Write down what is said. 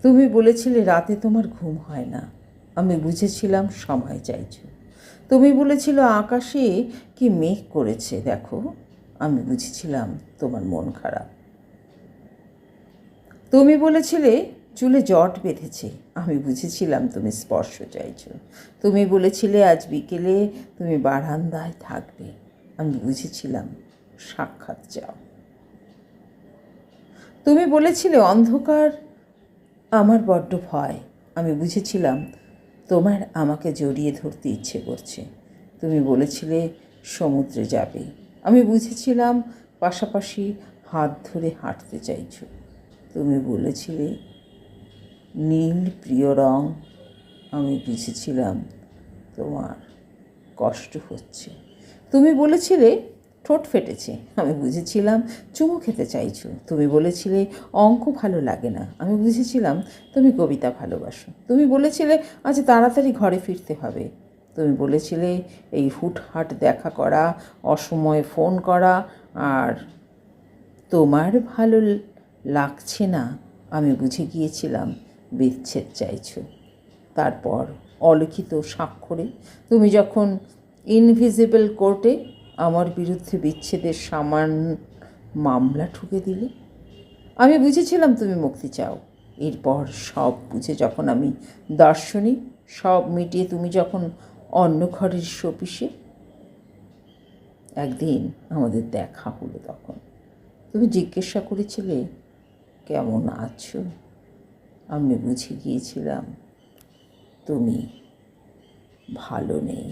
তুমি বলেছিলে রাতে তোমার ঘুম হয় না, আমি বুঝেছিলাম সময় চাইছো। তুমি বলেছিলে আকাশে কি মেঘ করেছে দেখো, আমি বুঝেছিলাম তোমার মন খারাপ। তুমি বলেছিলে চুলে জট বেঁধেছে, আমি বুঝেছিলাম তুমি স্পর্শ চাইছো। তুমি বলেছিলে আজ বিকেলে তুমি বারান্দায় থাকবে, আমি বুঝেছিলাম সাক্ষাৎ চাও। তুমি বলেছিলে অন্ধকার আমার বড্ড ভয়, আমি বুঝেছিলাম তোমার আমাকে জড়িয়ে ধরতে ইচ্ছে করছে। তুমি বলেছিলে সমুদ্রে যাবে, আমি বুঝেছিলাম পাশাপাশি হাত ধরে হাঁটতে চাইছো। তুমি বলেছিলে নীল প্রিয় রং, আমি বুঝেছিলাম তোমার কষ্ট হচ্ছে। তুমি বলেছিলে ঠোঁট ফেটেছে, আমি বুঝেছিলাম চুমু খেতে চাইছো। তুমি বলেছিলে অঙ্ক ভালো লাগে না, আমি বুঝেছিলাম তুমি কবিতা ভালোবাসো। তুমি বলেছিলে আজ তাড়াতাড়ি ঘরে ফিরতে হবে। তুমি বলেছিলে এই হুটহাট দেখা করা, অসময়ে ফোন করা আর তোমার ভালো লাগছে না, আমি বুঝে গিয়েছিলাম বিচ্ছেদ চাইছো। তারপর অলিখিত স্বাক্ষরে তুমি যখন ইনভিজিবল কোর্টে আমার বিরুদ্ধে বিচ্ছেদের মামলা ঠুকে দিলে, আমি বুঝেছিলাম তুমি মুক্তি চাও। এরপর সব বুঝে যখন আমি দার্শনিক, সব মিটিয়ে তুমি যখন অন্য ঘরের শোপিসে, একদিন আমাদের দেখা হলো। তখন তুমি জিজ্ঞাসা করেছিলে কেমন আছো, আমি বুঝে গিয়েছিলাম তুমি ভালো নেই।